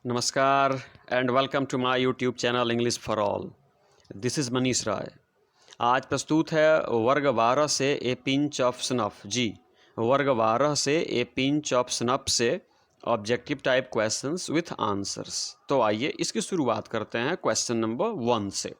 नमस्कार and welcome to my YouTube channel English for all. This is Manish Rai. आज प्रस्तुत है वर्ग 12 से ए पिंच ऑफ स्नफ। जी, वर्ग 12 से ए पिंच ऑफ स्नफ से objective type questions with answers. तो आइए इसकी शुरुआत करते हैं क्वेश्चन नंबर 1 से।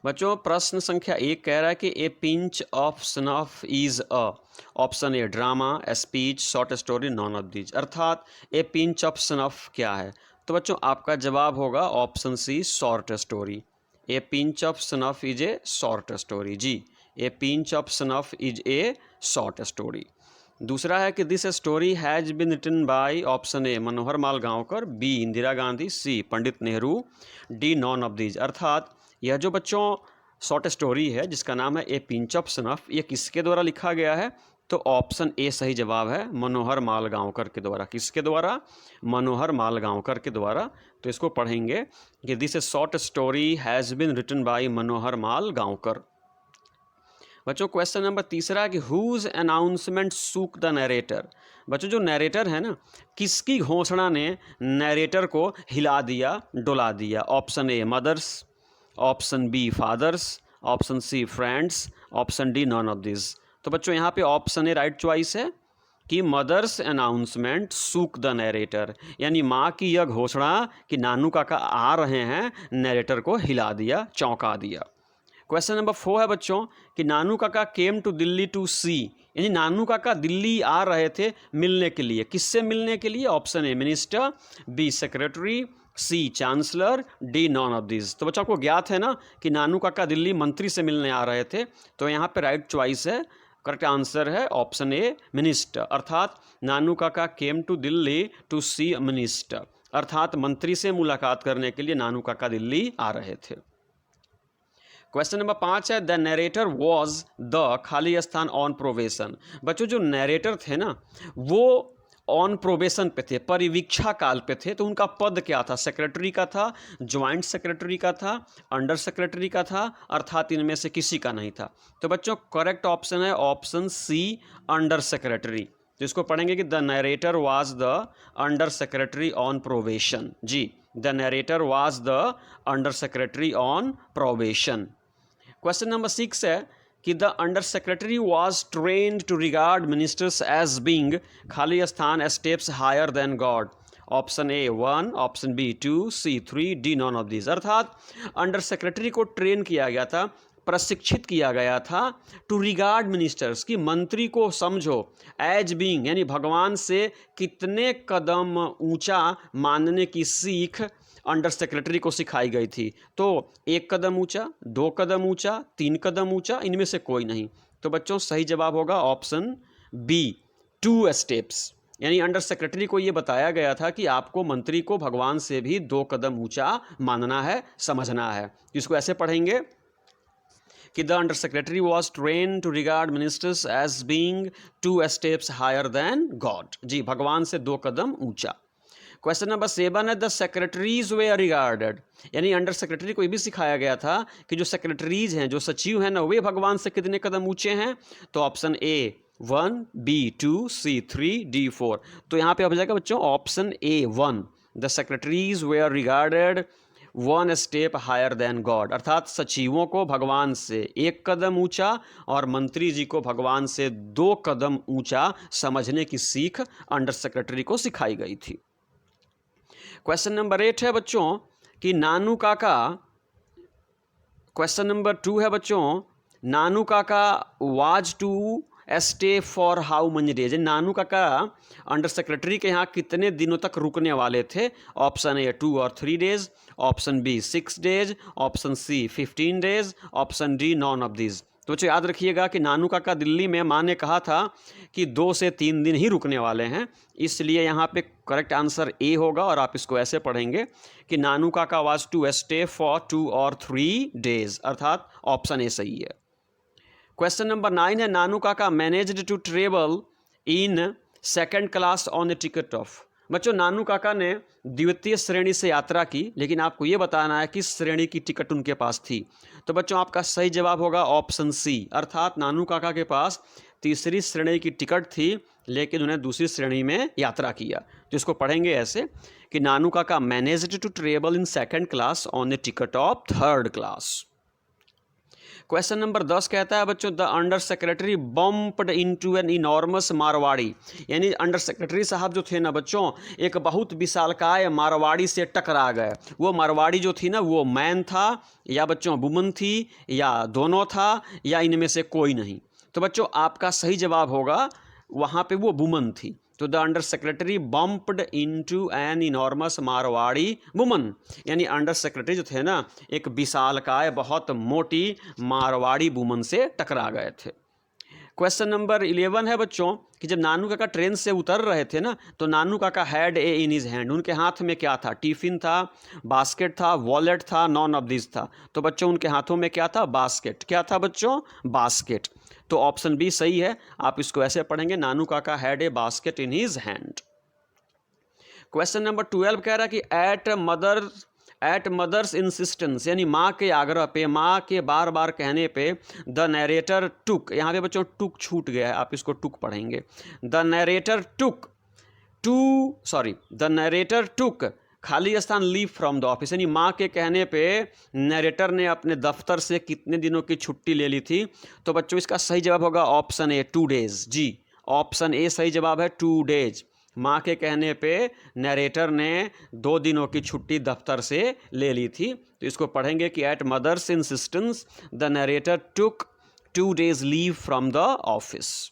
बच्चों, प्रश्न संख्या 1 कह रहा है कि ए pinch of snuff is a, option A drama, speech, short story, non of these. अर्थात ए पिंच ऑफ स्नफ क्या है? तो बच्चों आपका जवाब होगा option C, short story. A pinch of snuff is a short story. जी, a pinch of snuff is a short story. दूसरा है कि this story has been written by, option A Manohar mall Gaonkar, B Indira Gandhi, C Pandit Nehru, D none of these. अर्थात यह जो बच्चों short story है जिसका नाम है ए पिंच ऑफ स्नफ, ये किसके द्वारा लिखा गया है? तो ऑप्शन ए सही जवाब है, मनोहर माल गांवकर के द्वारा। किसके द्वारा? मनोहर माल गांवकर के द्वारा। तो इसको पढ़ेंगे कि this short story has been written by Manohar माल गांवकर। बच्चों क्वेश्चन नंबर तीसरा कि whose announcement shook the narrator. बच्चों जो नरेटर है ना, किसकी घोषणा ने नरेटर को हिला दिया, डुला दिया? Option A mothers, option B fathers, option C friends, option D none of this. तो बच्चों यहाँ पे ऑप्शन ए राइट चॉइस है कि mother's announcement shook the narrator, यानी माँ की यह घोषणा कि नानू काका आ रहे हैं, नरेटर को हिला दिया, चौंका दिया। क्वेश्चन नंबर 4 है बच्चों कि Nanu Kaka came to Delhi to सी, यानी नानू काका दिल्ली आ रहे थे मिलने के लिए। किससे मिलने के लिए? Option A minister, B secretary, C chancellor, D none of this. तो बच्चों को ज्ञात है ना कि नानू काका दिल्ली मंत्री से मिलने आ रहे थे, तो यहाँ पे राइट चॉइस है, करेक्ट आंसर है ऑप्शन ए मिनिस्टर। अर्थात Nanu Kaka came to Delhi to see minister, अर्थात मंत्री से मुलाकात करने के लिए नानू काका दिल्ली आ रहे थे। क्वेश्चन नंबर 5 है द नरेटर वॉज द खाली स्थान ऑन प्रोबेशन। बच्चों जो नरेटर थे ना वो ऑन प्रोबेशन पे थे, परिवीक्षा काल पे थे। तो उनका पद क्या था? सेक्रेटरी का था, ज्वाइंट सेक्रेटरी का था, अंडर सेक्रेटरी का था, अर्थात इनमें से किसी का नहीं था। तो बच्चों करेक्ट ऑप्शन है ऑप्शन सी, अंडर सेक्रेटरी। तो इसको पढ़ेंगे कि the narrator was the under secretary on probation. जी, the narrator was the under secretary on probation. Question number 6 है कि the under secretary was trained to regard ministers as being खाली स्थान steps higher than God. Option A 1, option B 2, C 3, D none of this. अर्थात under secretary को train किया गया था, प्रशिक्षित किया गया था टू रिगार्ड मिनिस्टर्स, की मंत्री को समझो, एज बीइंग यानी भगवान से कितने कदम ऊंचा मानने की सीख अंडर सेक्रेटरी को सिखाई गई थी। तो 1 कदम ऊंचा, 2 कदम ऊंचा, 3 कदम ऊंचा, इनमें से कोई नहीं। तो बच्चों सही जवाब होगा ऑप्शन बी, 2 स्टेप्स। यानी अंडर सेक्रेटरी को यह बताया गया था कि आपको मंत्री को भगवान से भी 2 कदम ऊंचा मानना है, समझना है। इसको ऐसे पढ़ेंगे कि the under secretary was train to regard ministers as being 2 steps higher than God. जी, भगवान से 2 कदम ऊंचा। क्वेश्चन नंबर 7 है द सेक्रेटरीज वे रिगार्डेड, यानी अंडर सेक्रेटरी को ये भी सिखाया गया था कि जो सेक्रेटरीज हैं, जो सचिव हैं ना, वे भगवान से कितने कदम ऊंचे हैं? तो option A 1, B 2, C 3, D 4। तो यहाँ पे हो जाएगा बच्चों option A 1, the secretaries way regarded 1 step higher than God. अर्थात सचिवों को भगवान से 1 कदम ऊंचा और मंत्री जी को भगवान से 2 कदम ऊंचा समझने की सीख अंडर सेक्रेटरी को सिखाई गई थी। क्वेश्चन नंबर 8 है बच्चों कि नानू काका, क्वेश्चन नंबर 2 है बच्चों, Nanu Kaka was to stay for how many days. Nanu Kaka under secretary के यहाँ कितने दिनों तक रुकने वाले थे? ऑप्शन ए 2 और 3 days, option B 6 days, option C 15 days, option D none of this. तो बच्चों याद रखिएगा कि नानू काका दिल्ली में माँ ने कहा था कि 2 से 3 दिन ही रुकने वाले हैं, इसलिए यहाँ पे करेक्ट आंसर ए होगा। और आप इसको ऐसे पढ़ेंगे कि Nanu Kaka was to stay for 2 और 3 डेज, अर्थात ऑप्शन ए सही है। क्वेश्चन नंबर 9 है Nanu Kaka managed to travel in 2nd class on a ticket of. बच्चों नानू काका ने द्वितीय श्रेणी से यात्रा की, लेकिन आपको ये बताना है किस श्रेणी की टिकट उनके पास थी। तो बच्चों आपका सही जवाब होगा ऑप्शन सी, अर्थात नानू काका के पास तीसरी श्रेणी की टिकट थी, लेकिन उन्हें दूसरी श्रेणी में यात्रा किया। तो इसको पढ़ेंगे ऐसे कि Nanu Kaka managed to travel in second class on a ticket of third class. Question number 10 कहता है बच्चों, the under secretary bumped into an enormous Marwari, यानी अंडर सेक्रेटरी साहब जो थे ना बच्चों, एक बहुत विशालकाय मारवाड़ी से टकरा गए। वो मारवाड़ी जो थी ना, वो मैन था या बच्चों वुमन थी या दोनों था या इनमें से कोई नहीं। तो बच्चों आपका सही जवाब होगा वहाँ पे वो वुमन थी। तो the under secretary bumped into an enormous Marwari woman, यानी अंडर सेक्रेटरी जो थे ना, एक विशालकाय बहुत मोटी मारवाड़ी वुमन से टकरा गए थे। क्वेश्चन नंबर 11 है बच्चों कि जब नानू काका ट्रेन से उतर रहे थे ना, तो नानू काका had a in his hand, उनके हाथ में क्या था? टिफिन था, बास्केट था, वॉलेट था, नॉन ऑफ दिस था। तो बच्चों उनके हाथों में क्या था? बास्केट। क्या था बच्चों? बास्केट। तो ऑप्शन बी सही है। आप इसको ऐसे पढ़ेंगे, नानू काका had a basket in his hand. Question number 12 कह रहा है कि एट मदर्स इंसिस्टेंस, यानी माँ के आग्रह पे, माँ के बार बार कहने पे, द नरेटर टुक, यहाँ पे बच्चों टुक छूट गया है, आप इसको टुक पढ़ेंगे। द नरेटर टुक खाली स्थान लीव फ्रॉम द ऑफिस, यानी माँ के कहने पे नरेटर ने अपने दफ्तर से कितने दिनों की छुट्टी ले ली थी? तो बच्चों इसका सही जवाब होगा ऑप्शन ए 2 days। जी, ऑप्शन ए सही जवाब है 2 days। माँ के कहने पे नरेटर ने 2 दिनों की छुट्टी दफ्तर से ले ली थी। तो इसको पढ़ेंगे कि at mother's insistence the narrator took 2 days leave from the office.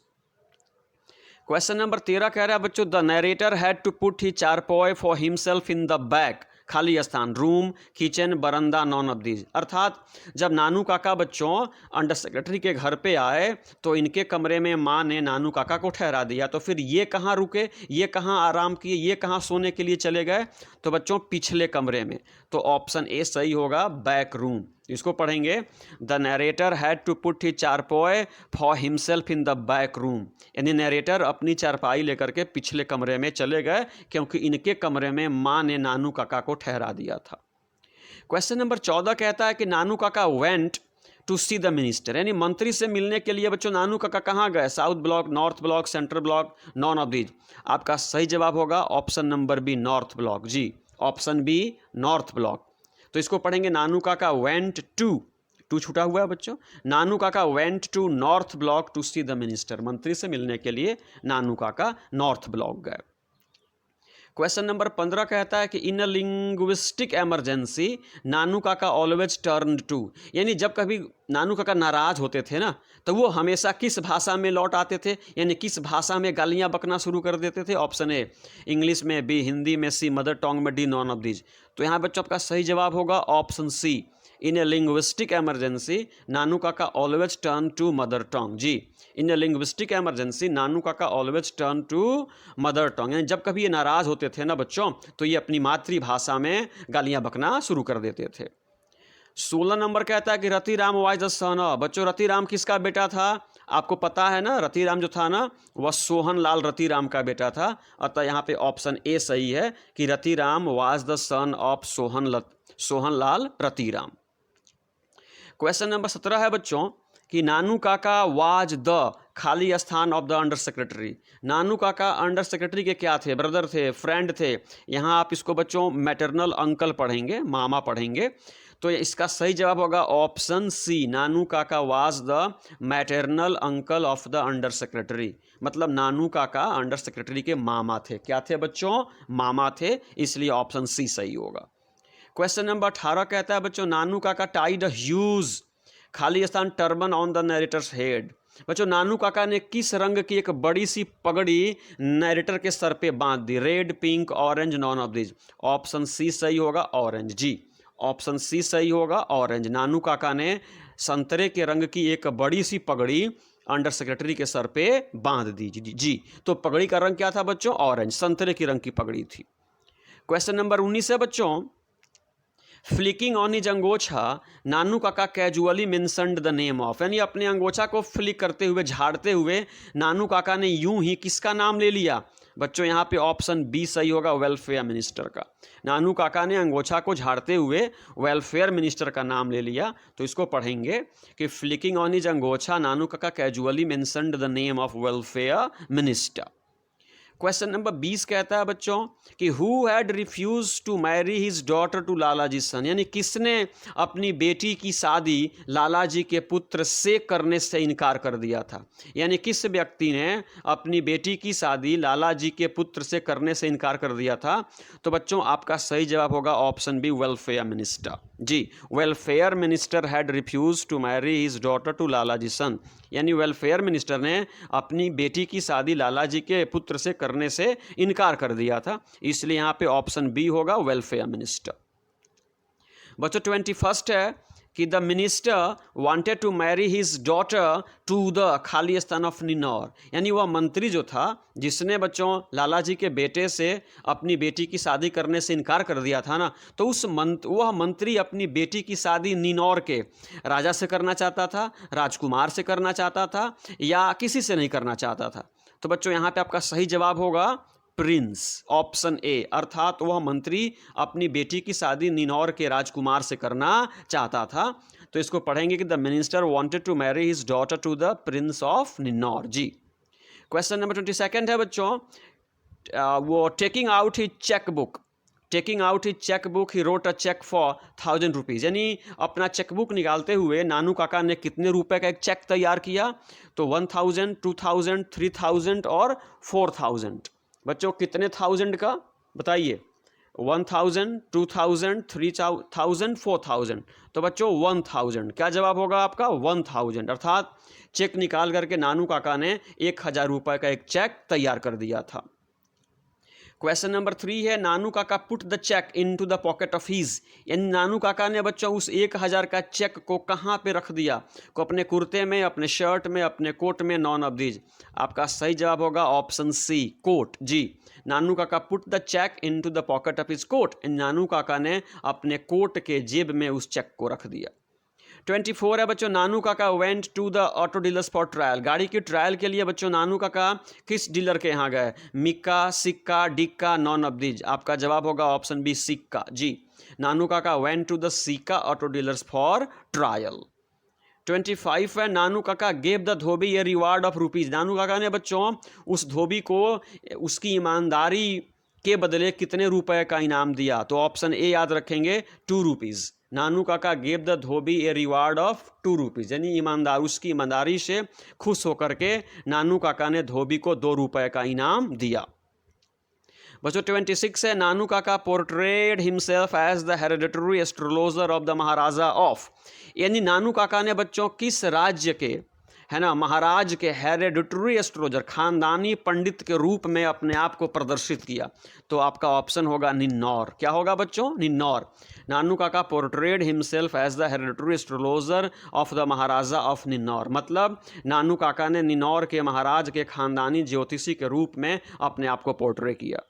Question number 13 कह रहा है बच्चों, the narrator had to put his charpoy for himself in the back, खाली स्थान, room, kitchen, verandah, none of these. अर्थात जब नानू काका बच्चों अंडर सेक्रेटरी के घर पे आए तो इनके कमरे में माँ ने नानू काका को ठहरा दिया। तो फिर ये कहाँ रुके, ये कहाँ आराम किए, ये कहाँ सोने के लिए चले गए? तो बच्चों पिछले कमरे में। तो ऑप्शन ए सही होगा, बैक रूम। इसको पढ़ेंगे, the narrator had to put his charpoy for himself in the back room, यानी नरेटर अपनी चारपाई लेकर के पिछले कमरे में चले गए क्योंकि इनके कमरे में माँ ने नानू काका को ठहरा दिया था। क्वेश्चन नंबर 14 कहता है कि Nanu Kaka went to see the minister, यानी मंत्री से मिलने के लिए बच्चों नानू काका कहाँ गए? South block, north block, central block, none of these. आपका सही जवाब होगा option number B, north block. जी, ऑप्शन बी, नॉर्थ ब्लॉक। तो इसको पढ़ेंगे, नानू काका वेंट टू छूटा हुआ है बच्चों, Nanu Kaka went to North Block to see the minister, मंत्री से मिलने के लिए नानू काका नॉर्थ ब्लॉक गए। क्वेश्चन नंबर 15 कहता है कि इन अ linguistic emergency Nanu Kaka always turn to, यानी जब कभी नानू काका नाराज होते थे ना, तो वो हमेशा किस भाषा में लौट आते थे, यानी किस भाषा में गालियां बकना शुरू कर देते थे? ऑप्शन ए इंग्लिश में, बी हिंदी में, सी मदर टंग में, डी नॉन ऑफ दीज। तो यहाँ बच्चों आपका सही जवाब होगा option C, in a linguistic emergency Nanu Kaka always turn to mother tongue. जी, in a linguistic emergency Nanu Kaka always turn to mother tongue, यानी जब कभी ये नाराज होते थे ना बच्चों, तो ये अपनी मातृभाषा में गालियां बकना शुरू कर देते थे। 16 नंबर कहता है कि Ratiram was the son of, बच्चों रतिराम किसका बेटा था? आपको पता है ना, रतिराम जो था ना वह सोहन लाल रतिराम का बेटा था। अतः यहाँ पे ऑप्शन ए सही है कि Ratiram was the son of Sohan Lal Ratiram. Question number 17 है बच्चों कि नानू काका वाज द खाली स्थान of the under secretary, Nanu Kaka under secretary के क्या थे? ब्रदर थे, फ्रेंड थे। यहाँ आप इसको बच्चों मैटरनल अंकल पढ़ेंगे, मामा पढ़ेंगे। तो इसका सही जवाब होगा option C, Nanu Kaka was the maternal uncle of the under secretary, मतलब नानू काका अंडर सेक्रेटरी के मामा थे। क्या थे बच्चों? मामा थे, इसलिए ऑप्शन सी सही होगा। क्वेश्चन नंबर 18 कहता है बच्चों, नानू काका टाइड अ ह्यूज खाली स्थान turban on the narrator's head, बच्चों नानू काका ने किस रंग की एक बड़ी सी पगड़ी नरेटर के सर पे बांध दी? Red, pink, orange, none of this. Option C सही होगा, ऑरेंज। जी, ऑप्शन सी सही होगा, ऑरेंज। नानू काका ने संतरे के रंग की एक बड़ी सी पगड़ी अंडर सेक्रेटरी के सर पे बांध दी। जी, तो पगड़ी का रंग क्या था बच्चों? ऑरेंज, संतरे की रंग की पगड़ी थी। क्वेश्चन नंबर 19 है बच्चों, flicking on his angocha Nanu Kaka casually mentioned the name of, यानी अपने अंगोछा को फ्लिक करते हुए, झाड़ते हुए नानू काका ने यूं ही किसका नाम ले लिया? बच्चों यहाँ पे ऑप्शन बी सही होगा, वेलफेयर मिनिस्टर का। नानू काका ने अंगोछा को झाड़ते हुए वेलफेयर मिनिस्टर का नाम ले लिया। तो इसको पढ़ेंगे कि flicking on his angocha Nanu Kaka casually mentioned the name of welfare minister. Question number 20 कहता है बच्चों कि who had refuse to marry his daughter to Lalaji son, यानी किसने अपनी बेटी की शादी लालाजी के पुत्र से करने से इनकार कर दिया था, यानी किस व्यक्ति ने अपनी बेटी की शादी लालाजी के पुत्र से करने से इनकार कर दिया था। तो बच्चों आपका सही जवाब होगा ऑप्शन बी, वेलफेयर मिनिस्टर। जी, welfare minister had refuse to marry his daughter to Lalaji son, यानी वेलफेयर मिनिस्टर ने अपनी बेटी की शादी लालाजी के पुत्र से करने से इनकार कर दिया था, इसलिए यहाँ पे ऑप्शन बी होगा, वेलफेयर मिनिस्टर। बच्चों 21 है कि the minister wanted to marry his daughter to the Khalistan of Ninnaur, यानी वह मंत्री जो था जिसने बच्चों लालाजी के बेटे से अपनी बेटी की शादी करने से इनकार कर दिया था ना, तो वह मंत्री अपनी बेटी की शादी निन्नौर के राजा से करना चाहता था, राजकुमार से करना चाहता था, या किसी से नहीं करना चाहता था। तो बच्चों यहाँ पे आपका सही जवाब होगा प्रिंस, ऑप्शन ए, अर्थात वह मंत्री अपनी बेटी की शादी निन्नौर के राजकुमार से करना चाहता था। तो इसको पढ़ेंगे कि the minister wanted to marry his daughter to the prince of Ninnaur. जी, क्वेश्चन नंबर 22 है बच्चों, वो taking out his cheque book, taking out his cheque book he wrote a cheque for 1000 rupees, यानी अपना चेकबुक निकालते हुए नानू काका ने कितने रुपए का एक चेक तैयार किया। तो 1000, 2000, 3000 और 4000। बच्चों कितने थाउजेंड का बताइए, 1000, 2000, 3000, 4000। तो बच्चों 1000, क्या जवाब होगा आपका, 1000, अर्थात चेक निकाल करके नानू काका ने 1000 रुपये का एक चेक तैयार कर दिया था। क्वेश्चन नंबर 3 है, Nanu Kaka put the cheque into the pocket of his, यानी नानू काका ने बच्चों उस 1000 का चेक को कहाँ पे रख दिया, को अपने कुर्ते में, अपने शर्ट में, अपने कोट में, नॉन ऑफ दीज। आपका सही जवाब होगा ऑप्शन सी, कोट। जी, Nanu Kaka put the cheque into the pocket of his coat, Nanu Kaka ने अपने कोट के जेब में उस चेक को रख दिया। 24 है बच्चों, Nanu Kaka went to the auto dealers for trial, गाड़ी की ट्रायल के लिए बच्चों नानू काका किस डीलर के यहाँ गए, मिक्का, सिक्का, डिक्का, नॉन ऑफ दीज। आपका जवाब होगा ऑप्शन बी, सिक्का। जी, Nanu Kaka went to the Sikka auto dealers for trial. 25 है, Nanu Kaka gave the dhobi a reward of rupees, Nanu Kaka ने बच्चों उस धोबी को उसकी ईमानदारी के बदले कितने रुपए का इनाम दिया। तो ऑप्शन ए याद रखेंगे, 2 rupees. Nanu Kaka gave the dhobi a reward of 2 rupees, यानी ईमानदार, उसकी ईमानदारी से खुश होकर के नानू काका ने धोबी को 2 रुपए का इनाम दिया। बच्चों 26 है, Nanu Kaka portrayed himself as the hereditary astrologer of the Maharaja of, यानी नानू काका ने बच्चों किस राज्य के, है ना, महाराज के हेरिडिटरी एस्ट्रोलॉजर, खानदानी पंडित के रूप में अपने आप को प्रदर्शित किया। तो आपका ऑप्शन होगा निन्नौर। क्या होगा बच्चों, Ninnaur. Nanu Kaka portrayed himself as the hereditary astrologer of the Maharaja of Ninnaur, मतलब नानू काका ने निन्नौर के महाराज के खानदानी ज्योतिषी के रूप में अपने आप को पोर्ट्रे किया।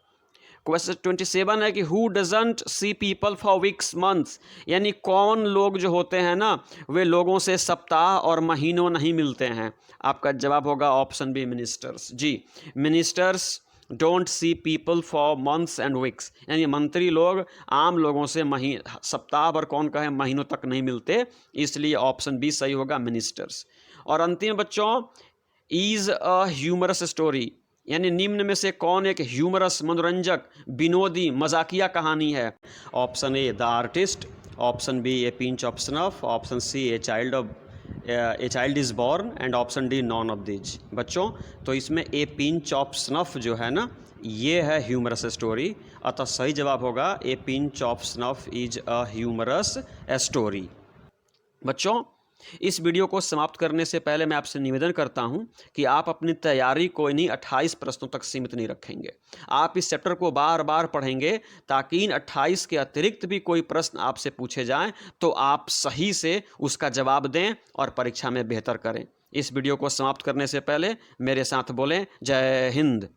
क्वेश्चन 27 है कि who doesn't see people for weeks months, यानी कौन लोग जो होते हैं ना वे लोगों से सप्ताह और महीनों नहीं मिलते हैं। आपका जवाब होगा ऑप्शन बी, मिनिस्टर्स। जी, ministers don't see people for months and weeks, यानी मंत्री लोग आम लोगों से सप्ताह भर कौन कहे महीनों तक नहीं मिलते, इसलिए ऑप्शन बी सही होगा, मिनिस्टर्स। और अंतिम बच्चों, इज अ ह्यूमरस स्टोरी, यानी निम्न में से कौन एक ह्यूमरस, मनोरंजक, विनोदी, मजाकिया कहानी है। Option A the artist, option B a pinch of snuff, option C a child is born and option D none of these. बच्चों तो इसमें ए पिंच ऑफ स्नफ जो है ना ये है ह्यूमरस स्टोरी, अतः सही जवाब होगा a pinch of snuff is a humorous story. बच्चों इस वीडियो को समाप्त करने से पहले मैं आपसे निवेदन करता हूं कि आप अपनी तैयारी को इन्हीं 28 प्रश्नों तक सीमित नहीं रखेंगे। आप इस चैप्टर को बार बार पढ़ेंगे ताकि इन 28 के अतिरिक्त भी कोई प्रश्न आपसे पूछे जाएं तो आप सही से उसका जवाब दें और परीक्षा में बेहतर करें। इस वीडियो को समाप्त करने से पहले मेरे साथ बोलें, जय हिंद।